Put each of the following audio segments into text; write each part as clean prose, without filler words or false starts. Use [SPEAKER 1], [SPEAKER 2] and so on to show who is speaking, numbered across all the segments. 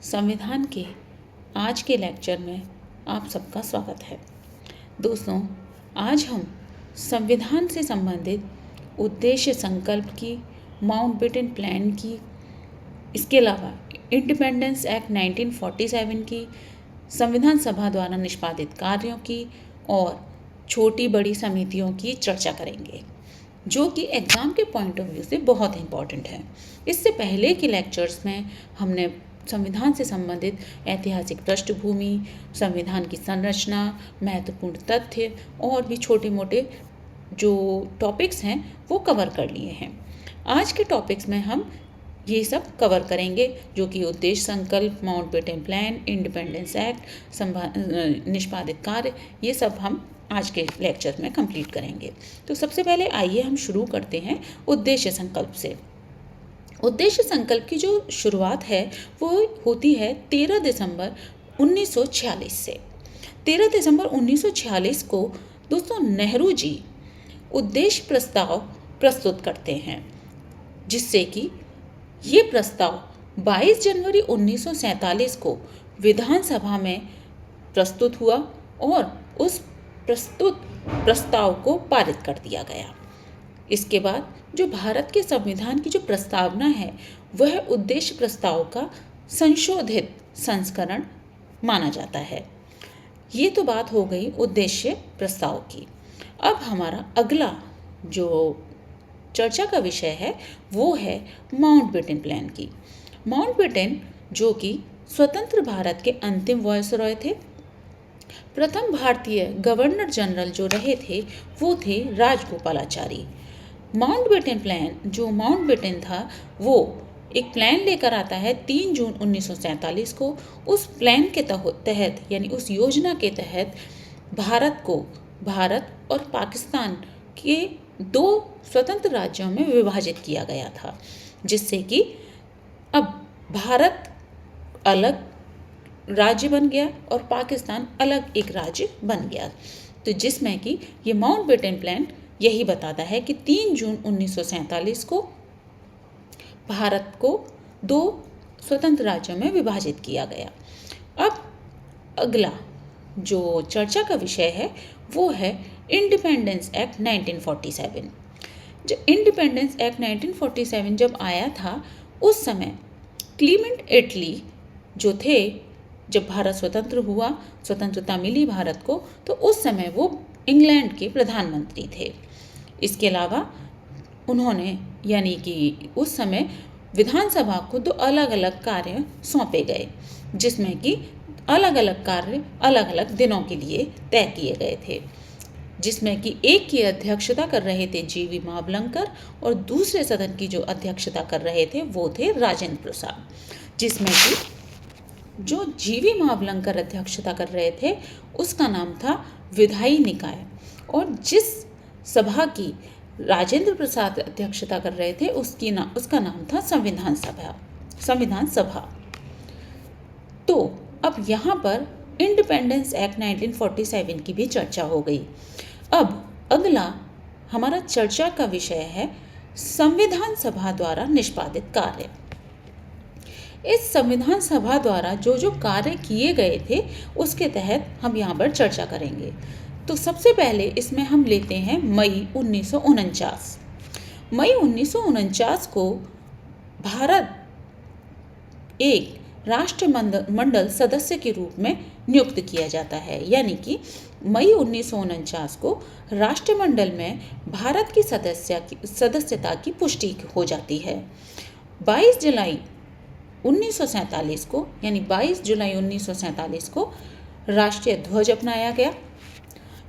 [SPEAKER 1] संविधान के आज के लेक्चर में आप सबका स्वागत है। दोस्तों, आज हम संविधान से संबंधित उद्देश्य संकल्प की, माउंटबेटन प्लान की, इसके अलावा इंडिपेंडेंस एक्ट 1947 की, संविधान सभा द्वारा निष्पादित कार्यों की और छोटी बड़ी समितियों की चर्चा करेंगे, जो कि एग्ज़ाम के पॉइंट ऑफ व्यू से बहुत इम्पॉर्टेंट है। इससे पहले के लेक्चर्स में हमने संविधान से संबंधित ऐतिहासिक पृष्ठभूमि, संविधान की संरचना, महत्वपूर्ण तथ्य और भी छोटे मोटे जो टॉपिक्स हैं वो कवर कर लिए हैं। आज के टॉपिक्स में हम ये सब कवर करेंगे, जो कि उद्देश्य संकल्प, माउंटबेटन प्लान, इंडिपेंडेंस एक्ट, निष्पादित कार्य, ये सब हम आज के लेक्चर में कंप्लीट करेंगे। तो सबसे पहले आइए हम शुरू करते हैं उद्देश्य संकल्प से। उद्देश्य संकल्प की जो शुरुआत है वो होती है 13 दिसंबर 1946 से। 13 दिसंबर 1946 को दोस्तों नेहरू जी उद्देश्य प्रस्ताव प्रस्तुत करते हैं, जिससे कि ये प्रस्ताव 22 जनवरी 1947 को विधानसभा में प्रस्तुत हुआ और उस प्रस्तुत प्रस्ताव को पारित कर दिया गया। इसके बाद जो भारत के संविधान की जो प्रस्तावना है वह उद्देश्य प्रस्ताव का संशोधित संस्करण माना जाता है। ये तो बात हो गई उद्देश्य प्रस्ताव की। अब हमारा अगला जो चर्चा का विषय है वो है माउंटबेटन प्लान की। माउंटबेटन जो कि स्वतंत्र भारत के अंतिम वायसरॉय थे, प्रथम भारतीय गवर्नर जनरल जो रहे थे वो थे राजगोपालाचारी। माउंटबेटन प्लान, जो माउंटबेटन था, वो एक प्लान लेकर आता है 3 जून 1947 को। उस प्लान के तहत यानी उस योजना के तहत भारत और पाकिस्तान के 2 स्वतंत्र राज्यों में विभाजित किया गया था, जिससे कि अब भारत अलग राज्य बन गया और पाकिस्तान अलग एक राज्य बन गया। तो जिसमें कि ये माउंटबेटन प्लान यही बताता है कि 3 जून 1947 को भारत को 2 स्वतंत्र राज्यों में विभाजित किया गया। अब अगला जो चर्चा का विषय है वो है इंडिपेंडेंस एक्ट 1947। जो इंडिपेंडेंस एक्ट 1947 जब आया था उस समय क्लीमेंट एटली जो थे, जब भारत स्वतंत्र हुआ, स्वतंत्रता मिली भारत को, तो उस समय वो इंग्लैंड के प्रधानमंत्री थे। इसके अलावा उन्होंने यानी कि उस समय विधानसभा को 2 अलग अलग कार्य सौंपे गए, जिसमें कि अलग अलग कार्य अलग अलग दिनों के लिए तय किए गए थे, जिसमें कि एक की अध्यक्षता कर रहे थे जीवी मावलंकर और दूसरे सदन की जो अध्यक्षता कर रहे थे वो थे राजेंद्र प्रसाद। जिसमें कि जो जीवी मावलंकर अध्यक्षता कर रहे थे उसका नाम था विधायी निकाय, और जिस सभा की राजेंद्र प्रसाद अध्यक्षता कर रहे थे उसका नाम था संविधान सभा। तो अब यहाँ पर इंडिपेंडेंस एक्ट 1947 की भी चर्चा हो गई। अब अगला हमारा चर्चा का विषय है संविधान सभा द्वारा निष्पादित कार्य। इस संविधान सभा द्वारा जो जो कार्य किए गए थे उसके तहत हम यहाँ पर चर्चा करेंगे। तो सबसे पहले इसमें हम लेते हैं मई 1949। मई 1949 को भारत एक राष्ट्रमंडल सदस्य के रूप में नियुक्त किया जाता है, यानी कि मई 1949 को राष्ट्रमंडल में भारत की सदस्यता की पुष्टि हो जाती है। 22 जुलाई 1947 को यानी 22 जुलाई 1947 को राष्ट्रीय ध्वज अपनाया गया।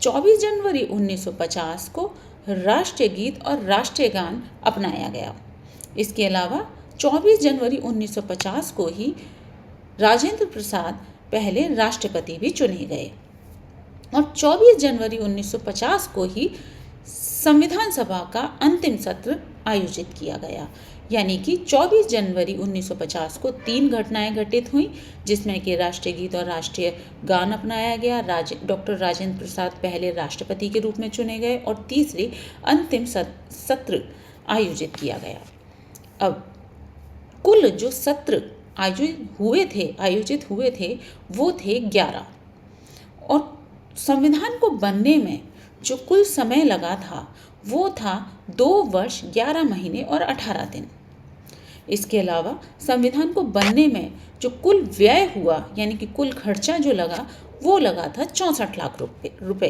[SPEAKER 1] 24 जनवरी 1950 को राष्ट्रीय गीत और राष्ट्रीय गान अपनाया गया। इसके अलावा 24 जनवरी 1950 को ही राजेंद्र प्रसाद पहले राष्ट्रपति भी चुने गए और 24 जनवरी 1950 को ही संविधान सभा का अंतिम सत्र आयोजित किया गया। यानी कि 24 जनवरी 1950 को 3 घटनाएं घटित हुई, जिसमें कि राष्ट्रीय गीत और राष्ट्रीय गान अपनाया गया, डॉक्टर राजेंद्र प्रसाद पहले राष्ट्रपति के रूप में चुने गए और तीसरी अंतिम सत्र आयोजित किया गया। अब कुल जो सत्र आयोजित हुए थे वो थे 11। और संविधान को बनने में जो कुल समय लगा था वो था 2 वर्ष 11 महीने और 18 दिन। इसके अलावा संविधान को बनने में जो कुल व्यय हुआ यानी कि कुल खर्चा जो लगा वो लगा था 64 लाख रुपए।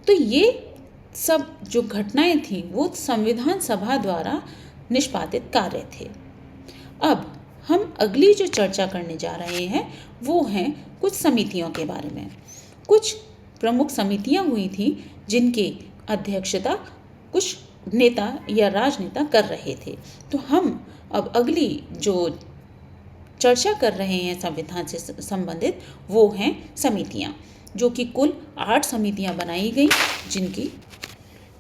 [SPEAKER 1] तो ये सब जो घटनाएं थी वो संविधान सभा द्वारा निष्पादित कार्य थे। अब हम अगली जो चर्चा करने जा रहे हैं वो हैं कुछ समितियों के बारे में। कुछ प्रमुख समितियां हुई थी जिनकी अध्यक्षता कुछ नेता या राजनेता कर रहे थे। तो हम अब अगली जो चर्चा कर रहे हैं संविधान से संबंधित वो हैं समितियां, जो कि कुल 8 समितियां बनाई गई, जिनकी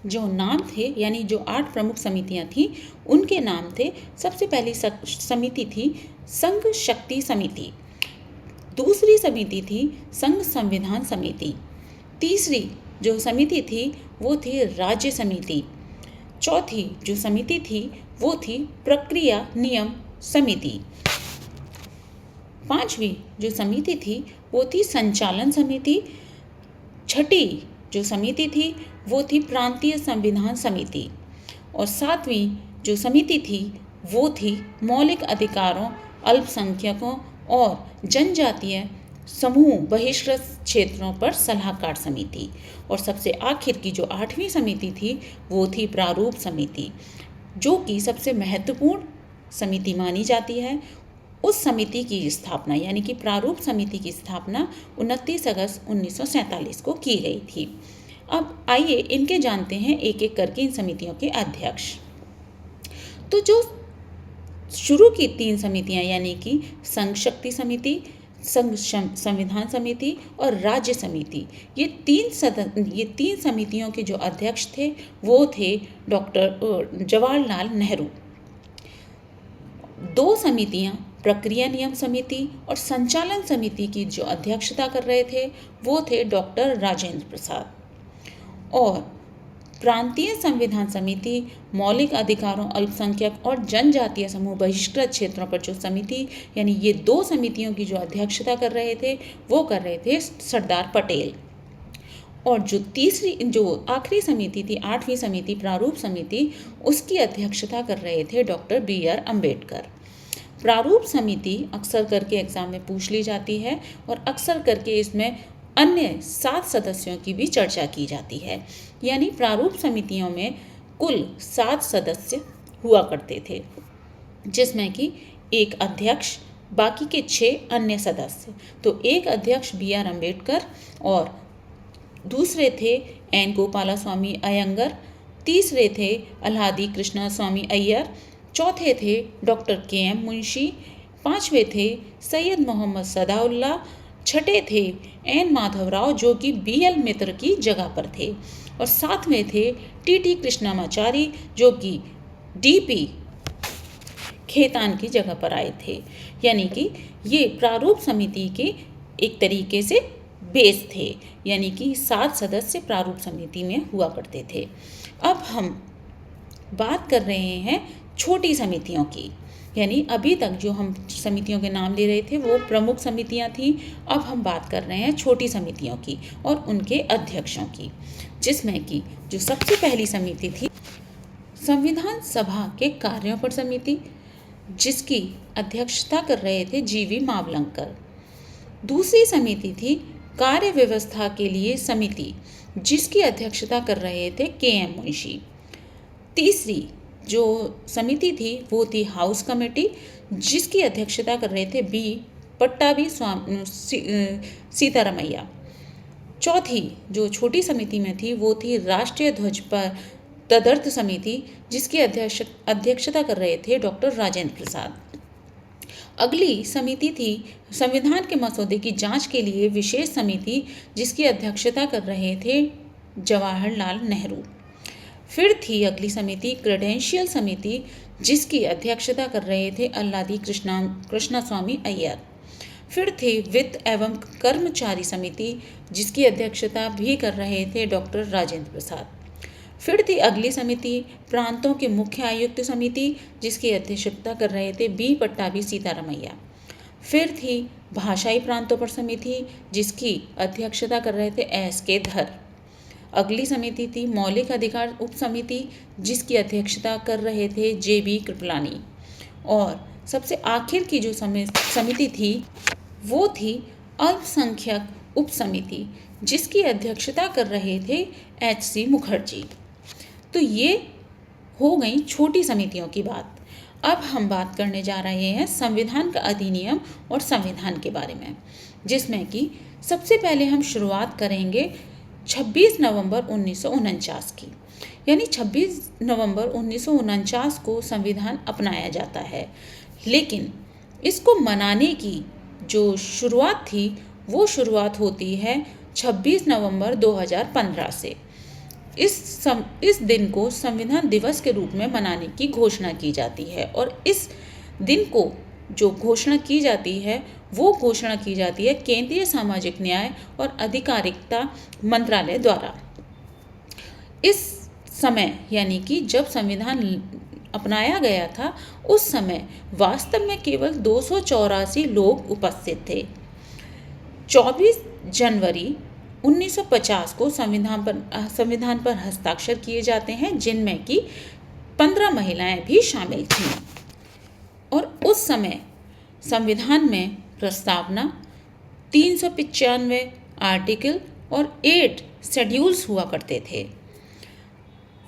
[SPEAKER 1] जो नाम थे यानी जो 8 प्रमुख समितियां थीं उनके नाम थे। सबसे पहली समिति थी संघ शक्ति समिति, दूसरी समिति थी संघ संविधान समिति, तीसरी जो समिति थी वो थी राज्य समिति, चौथी जो समिति थी वो थी प्रक्रिया नियम समिति, पांचवी जो समिति थी वो थी संचालन समिति, छठी जो समिति थी वो थी प्रांतीय संविधान समिति, और सातवीं जो समिति थी वो थी मौलिक अधिकारों, अल्पसंख्यकों और जनजातीय समूह बहिष्कृत क्षेत्रों पर सलाहकार समिति, और सबसे आखिर की जो 8वीं समिति थी वो थी प्रारूप समिति, जो कि सबसे महत्वपूर्ण समिति मानी जाती है। उस समिति की स्थापना यानी कि प्रारूप समिति की स्थापना 29 अगस्त 1947 को की गई थी। अब आइए इनके जानते हैं एक एक करके इन समितियों के अध्यक्ष। तो जो शुरू की 3 समितियां यानी कि संघ शक्ति समिति, संघ संविधान समिति और राज्य समिति, ये 3 समितियों के जो अध्यक्ष थे वो थे डॉक्टर जवाहरलाल नेहरू। 2 समितियां प्रक्रिया नियम समिति और संचालन समिति की जो अध्यक्षता कर रहे थे वो थे डॉक्टर राजेंद्र प्रसाद, और प्रांतीय संविधान समिति, मौलिक अधिकारों, अल्पसंख्यक और जनजातीय समूह बहिष्कृत क्षेत्रों पर जो समिति यानी ये 2 समितियों की जो अध्यक्षता कर रहे थे वो कर रहे थे सरदार पटेल। और जो आखिरी समिति थी 8वीं समिति प्रारूप समिति, उसकी अध्यक्षता कर रहे थे डॉक्टर BR अम्बेडकर। प्रारूप समिति अक्सर करके एग्जाम में पूछ ली जाती है और अक्सर करके इसमें अन्य 7 सदस्यों की भी चर्चा की जाती है, यानी प्रारूप समितियों में कुल 7 सदस्य हुआ करते थे, जिसमें कि एक अध्यक्ष, बाकी के 6 अन्य सदस्य। तो एक अध्यक्ष BR अम्बेडकर, और दूसरे थे N गोपालास्वामी अयंगर, तीसरे थे अल्हादी कृष्णा स्वामी अय्यर, चौथे थे डॉक्टर KM मुंशी, 5वें थे सैयद मोहम्मद सदाउल्ला, छठे थे N माधवराव जो कि BL मित्र की जगह पर थे, और 7वें थे TT कृष्णामाचारी जो कि DP खेतान की जगह पर आए थे। यानी कि ये प्रारूप समिति के एक तरीके से बेस थे, यानी कि 7 सदस्य प्रारूप समिति में हुआ करते थे। अब हम बात कर रहे हैं छोटी समितियों की, यानी अभी तक जो हम समितियों के नाम ले रहे थे वो प्रमुख समितियां थीं। अब हम बात कर रहे हैं छोटी समितियों की और उनके अध्यक्षों की, जिसमें कि जो सबसे पहली समिति थी संविधान सभा के कार्यों पर समिति, जिसकी अध्यक्षता कर रहे थे GV मावलंकर। दूसरी समिति थी कार्य व्यवस्था के लिए समिति, जिसकी अध्यक्षता कर रहे थे KM मुंशी। तीसरी जो समिति थी वो थी हाउस कमेटी, जिसकी अध्यक्षता कर रहे थे B पट्टाभी सीतारमैया। चौथी जो छोटी समिति में थी वो थी राष्ट्रीय ध्वज पर तदर्थ समिति, जिसकी अध्यक्षता कर रहे थे डॉक्टर राजेंद्र प्रसाद। अगली समिति थी संविधान के मसौदे की जांच के लिए विशेष समिति, जिसकी अध्यक्षता कर रहे थे जवाहरलाल नेहरू। फिर थी अगली समिति क्रेडेंशियल समिति, जिसकी अध्यक्षता कर रहे थे अल्हादी कृष्णास्वामी अय्यर। फिर थे वित्त एवं कर्मचारी समिति, जिसकी अध्यक्षता भी कर रहे थे डॉक्टर राजेंद्र प्रसाद। फिर थी अगली समिति प्रांतों के मुख्य आयुक्त समिति, जिसकी अध्यक्षता कर रहे थे बी पट्टाभी सीतारमैया। फिर थी भाषाई प्रांतों पर समिति, जिसकी अध्यक्षता कर रहे थे एस के धर। अगली समिति थी मौलिक अधिकार उप समिति, जिसकी अध्यक्षता कर रहे थे जे बी कृपलानी। और सबसे आखिर की जो समिति थी वो थी अल्पसंख्यक उप समिति, जिसकी अध्यक्षता कर रहे थे एच सी मुखर्जी। तो ये हो गई छोटी समितियों की बात। अब हम बात करने जा रहे हैं संविधान का अधिनियम और संविधान के बारे में, जिसमें कि सबसे पहले हम शुरुआत करेंगे 26 नवंबर 1949 की। यानी 26 नवंबर 1949 को संविधान अपनाया जाता है, लेकिन इसको मनाने की जो शुरुआत थी वो शुरुआत होती है 26 नवंबर 2015 से। इस दिन को संविधान दिवस के रूप में मनाने की घोषणा की जाती है, और इस दिन को जो घोषणा की जाती है वो घोषणा की जाती है केंद्रीय सामाजिक न्याय और अधिकारिता मंत्रालय द्वारा। इस समय यानी कि जब संविधान अपनाया गया था उस समय वास्तव में केवल 284 लोग उपस्थित थे। 24 जनवरी 1950 को संविधान पर हस्ताक्षर किए जाते हैं, जिनमें कि 15 महिलाएं भी शामिल थीं। और उस समय संविधान में प्रस्तावना, 395 आर्टिकल और 8 शेड्यूल्स हुआ करते थे।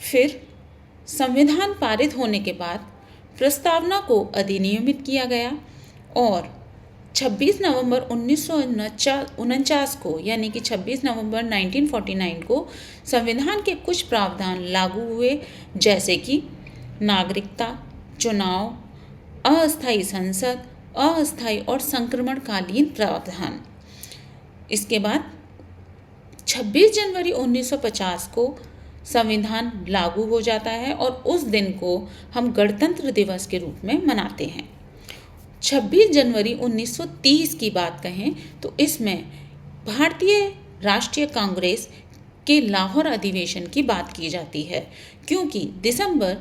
[SPEAKER 1] फिर संविधान पारित होने के बाद प्रस्तावना को अधिनियमित किया गया और 26 नवंबर 1949 को यानी कि 26 नवंबर 1949 को संविधान के कुछ प्रावधान लागू हुए, जैसे कि नागरिकता, चुनाव, अस्थायी संसद, अस्थायी और संक्रमणकालीन प्रावधान। इसके बाद 26 जनवरी 1950 को संविधान लागू हो जाता है और उस दिन को हम गणतंत्र दिवस के रूप में मनाते हैं। 26 जनवरी 1930 की बात कहें तो इसमें भारतीय राष्ट्रीय कांग्रेस के लाहौर अधिवेशन की बात की जाती है, क्योंकि दिसंबर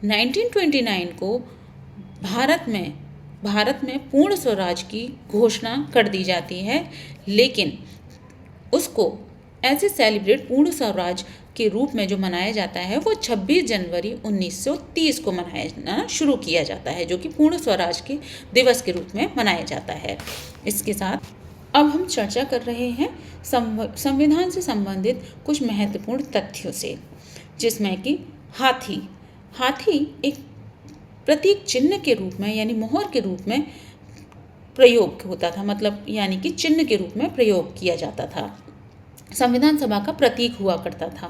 [SPEAKER 1] 1929 को भारत में पूर्ण स्वराज की घोषणा कर दी जाती है, लेकिन उसको ऐसे सेलिब्रेट पूर्ण स्वराज के रूप में जो मनाया जाता है वो 26 जनवरी 1930 को मनाना शुरू किया जाता है, जो कि पूर्ण स्वराज के दिवस के रूप में मनाया जाता है। इसके साथ अब हम चर्चा कर रहे हैं संविधान से संबंधित कुछ महत्वपूर्ण तथ्यों से, जिसमें कि हाथी एक प्रतीक चिन्ह के रूप में यानी मोहर के रूप में प्रयोग होता था, मतलब यानी कि चिन्ह के रूप में प्रयोग किया जाता था, संविधान सभा का प्रतीक हुआ करता था।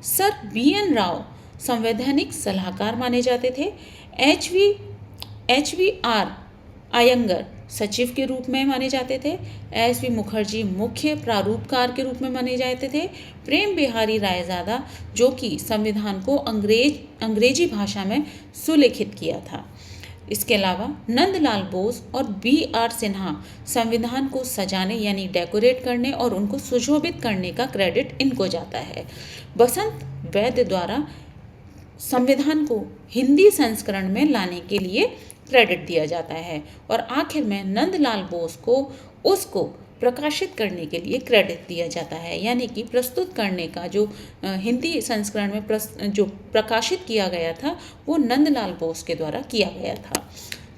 [SPEAKER 1] सर BN राव संवैधानिक सलाहकार माने जाते थे। HVR अयंगर सचिव के रूप में माने जाते थे। SV मुखर्जी मुख्य प्रारूपकार के रूप में माने जाते थे। प्रेम बिहारी रायजादा जो कि संविधान को अंग्रेजी भाषा में सुलिखित किया था। इसके अलावा नंदलाल बोस और BR सिन्हा संविधान को सजाने यानी डेकोरेट करने और उनको सुशोभित करने का क्रेडिट इनको जाता है। बसंत वैद्य द्वारा संविधान को हिंदी संस्करण में लाने के लिए क्रेडिट दिया जाता है, और आखिर में नंदलाल बोस को उसको प्रकाशित करने के लिए क्रेडिट दिया जाता है, यानी कि प्रस्तुत करने का जो हिंदी संस्करण में जो प्रकाशित किया गया था वो नंदलाल बोस के द्वारा किया गया था।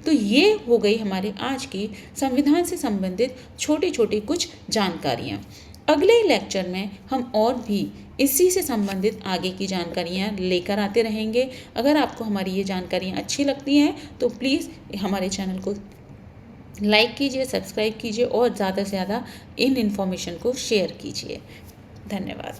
[SPEAKER 1] तो ये हो गई हमारे आज की संविधान से संबंधित छोटी छोटी कुछ जानकारियाँ। अगले लेक्चर में हम और भी इसी से संबंधित आगे की जानकारियाँ लेकर आते रहेंगे। अगर आपको हमारी ये जानकारियाँ अच्छी लगती हैं तो प्लीज़ हमारे चैनल को लाइक कीजिए, सब्सक्राइब कीजिए और ज़्यादा से ज़्यादा इन इन्फॉर्मेशन को शेयर कीजिए। धन्यवाद।